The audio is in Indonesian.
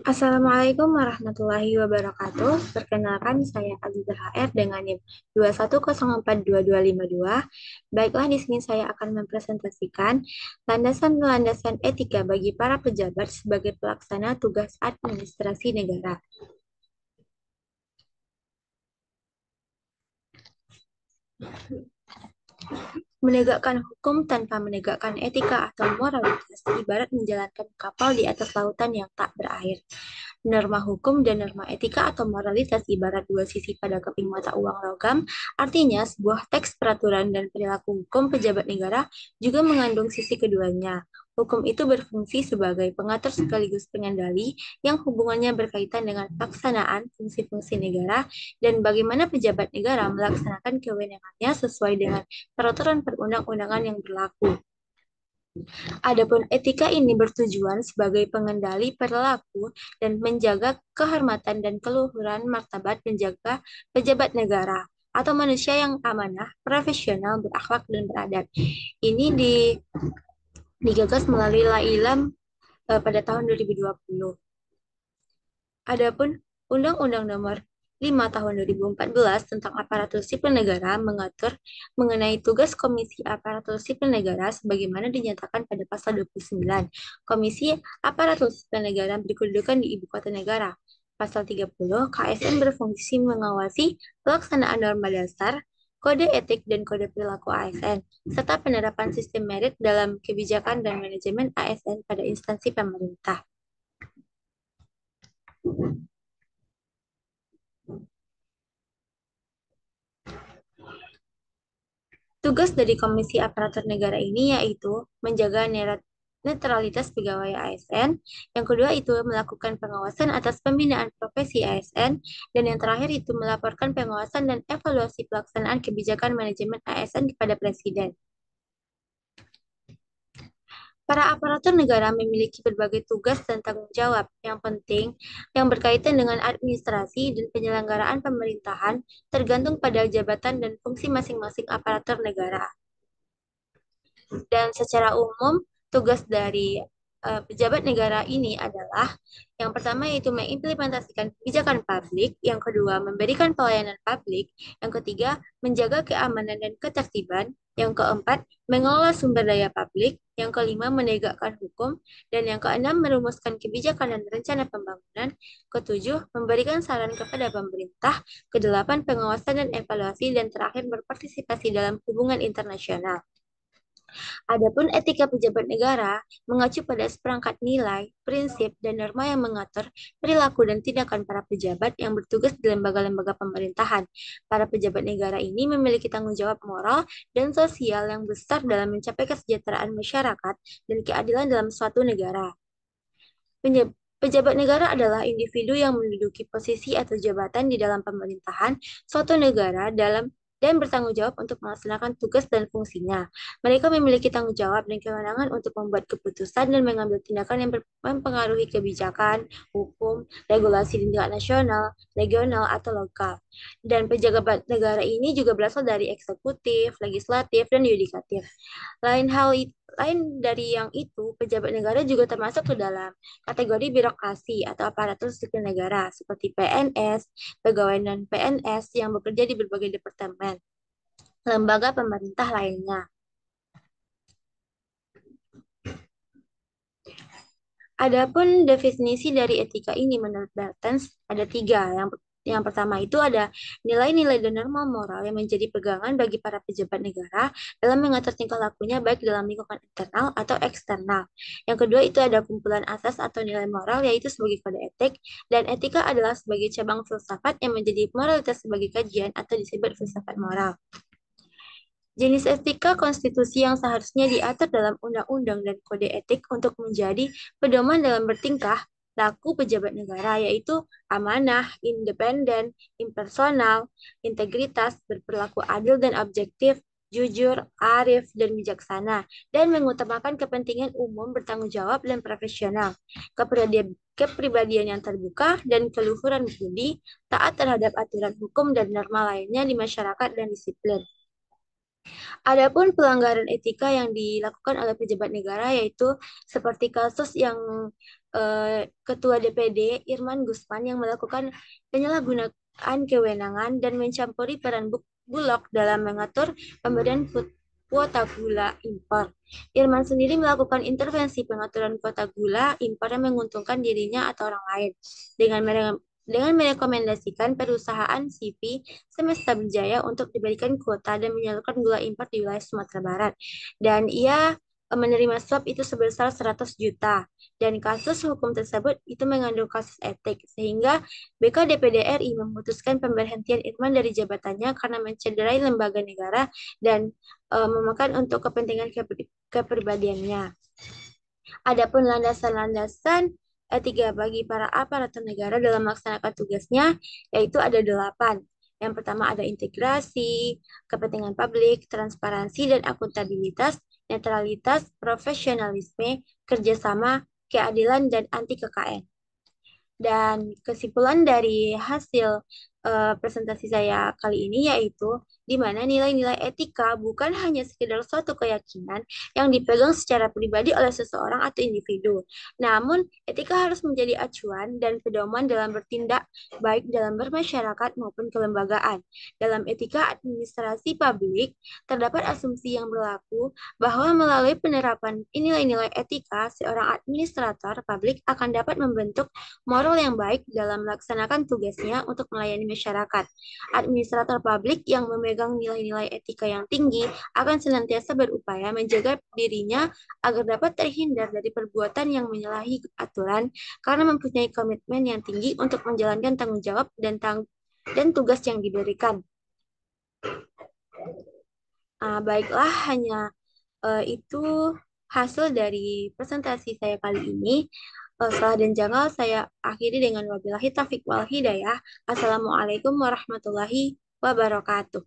Assalamualaikum warahmatullahi wabarakatuh. Perkenalkan saya Azizah HR dengan NIM 210422252. Baiklah, di sini saya akan mempresentasikan landasan-landasan etika bagi para pejabat sebagai pelaksana tugas administrasi negara. Menegakkan hukum tanpa menegakkan etika atau moralitas ibarat menjalankan kapal di atas lautan yang tak berakhir. Norma hukum dan norma etika atau moralitas ibarat dua sisi pada keping mata uang logam. Artinya, sebuah teks peraturan dan perilaku hukum pejabat negara juga mengandung sisi keduanya. Hukum itu berfungsi sebagai pengatur sekaligus pengendali yang hubungannya berkaitan dengan pelaksanaan fungsi-fungsi negara dan bagaimana pejabat negara melaksanakan kewenangannya sesuai dengan peraturan perundang-undangan yang berlaku. Adapun etika ini bertujuan sebagai pengendali perilaku dan menjaga kehormatan dan keluhuran martabat penjaga pejabat negara atau manusia yang amanah, profesional, berakhlak, dan beradab. Ini digagas melalui Lailam pada tahun 2020. Adapun Undang-Undang Nomor 5 Tahun 2014 tentang Aparatur Sipil Negara mengatur mengenai tugas Komisi Aparatur Sipil Negara sebagaimana dinyatakan pada pasal 29. Komisi Aparatur Sipil Negara berkedudukan di Ibu Kota Negara. Pasal 30, KSN berfungsi mengawasi pelaksanaan norma dasar, kode etik dan kode perilaku ASN, serta penerapan sistem merit dalam kebijakan dan manajemen ASN pada instansi pemerintah. Tugas dari Komisi Aparatur Negara ini yaitu menjaga netralitas pegawai ASN, yang kedua itu melakukan pengawasan atas pembinaan profesi ASN, dan yang terakhir itu melaporkan pengawasan dan evaluasi pelaksanaan kebijakan manajemen ASN kepada Presiden. Para aparatur negara memiliki berbagai tugas dan tanggung jawab yang penting yang berkaitan dengan administrasi dan penyelenggaraan pemerintahan tergantung pada jabatan dan fungsi masing-masing aparatur negara. Dan secara umum, tugas dari pejabat negara ini adalah yang pertama yaitu mengimplementasikan kebijakan publik, yang kedua memberikan pelayanan publik, yang ketiga menjaga keamanan dan ketertiban, yang keempat mengelola sumber daya publik, yang kelima menegakkan hukum, dan yang keenam merumuskan kebijakan dan rencana pembangunan, ketujuh memberikan saran kepada pemerintah, kedelapan pengawasan dan evaluasi, dan terakhir berpartisipasi dalam hubungan internasional. Adapun etika pejabat negara mengacu pada seperangkat nilai, prinsip, dan norma yang mengatur perilaku dan tindakan para pejabat yang bertugas di lembaga-lembaga pemerintahan. Para pejabat negara ini memiliki tanggung jawab moral dan sosial yang besar dalam mencapai kesejahteraan masyarakat dan keadilan dalam suatu negara. Pejabat negara adalah individu yang menduduki posisi atau jabatan di dalam pemerintahan suatu negara dan bertanggung jawab untuk melaksanakan tugas dan fungsinya. Mereka memiliki tanggung jawab dan kewenangan untuk membuat keputusan dan mengambil tindakan yang mempengaruhi kebijakan, hukum, regulasi di tingkat nasional, regional, atau lokal. Dan pejabat negara ini juga berasal dari eksekutif, legislatif, dan yudikatif. Lain dari yang itu, pejabat negara juga termasuk ke dalam kategori birokrasi atau aparatur sipil negara seperti PNS, pegawai non-PNS yang bekerja di berbagai departemen, lembaga pemerintah lainnya. Adapun definisi dari etika ini menurut Bertens ada tiga. Yang pertama itu ada nilai-nilai dan norma moral yang menjadi pegangan bagi para pejabat negara dalam mengatur tingkah lakunya baik dalam lingkungan internal atau eksternal. Yang kedua itu ada kumpulan asas atau nilai moral yaitu sebagai kode etik, dan etika adalah sebagai cabang filsafat yang menjadi moralitas sebagai kajian atau disebut filsafat moral. Jenis etika konstitusi yang seharusnya diatur dalam undang-undang dan kode etik untuk menjadi pedoman dalam bertingkah laku pejabat negara yaitu amanah, independen, impersonal, integritas, berperilaku adil dan objektif, jujur, arif, dan bijaksana, dan mengutamakan kepentingan umum, bertanggung jawab, dan profesional, kepribadian yang terbuka, dan keluhuran budi, taat terhadap aturan hukum dan norma lainnya di masyarakat dan disiplin. Adapun pelanggaran etika yang dilakukan oleh pejabat negara yaitu seperti kasus yang Ketua DPD Irman Gusman yang melakukan penyalahgunaan kewenangan dan mencampuri peran Bulog dalam mengatur pemberian kuota gula impor. Irman sendiri melakukan intervensi pengaturan kuota gula impor yang menguntungkan dirinya atau orang lain dengan merekomendasikan perusahaan CV Semesta Berjaya untuk diberikan kuota dan menyalurkan gula impor di wilayah Sumatera Barat. Dan ia menerima suap itu sebesar 100 juta. Dan kasus hukum tersebut itu mengandung kasus etik, sehingga BK DPD RI memutuskan pemberhentian Irman dari jabatannya karena mencederai lembaga negara dan memakan untuk kepentingan kepribadiannya. Adapun landasan-landasan etika bagi para aparatur negara dalam melaksanakan tugasnya, yaitu ada 8. Yang pertama ada integrasi, kepentingan publik, transparansi dan akuntabilitas, netralitas, profesionalisme, kerjasama, keadilan, dan anti KKN. Dan kesimpulan dari hasil presentasi saya kali ini yaitu di mana nilai-nilai etika bukan hanya sekedar suatu keyakinan yang dipegang secara pribadi oleh seseorang atau individu. Namun, etika harus menjadi acuan dan pedoman dalam bertindak baik dalam bermasyarakat maupun kelembagaan. Dalam etika administrasi publik, terdapat asumsi yang berlaku bahwa melalui penerapan nilai-nilai etika, seorang administrator publik akan dapat membentuk moral yang baik dalam melaksanakan tugasnya untuk melayani masyarakat. Administrator publik yang memegang nilai-nilai etika yang tinggi akan senantiasa berupaya menjaga dirinya agar dapat terhindar dari perbuatan yang menyalahi aturan karena mempunyai komitmen yang tinggi untuk menjalankan tanggung jawab dan tugas yang diberikan. Baiklah, hanya itu hasil dari presentasi saya kali ini. Salah dan janggal saya akhiri dengan wabillahi taufiq wal hidayah. Assalamualaikum warahmatullahi wabarakatuh.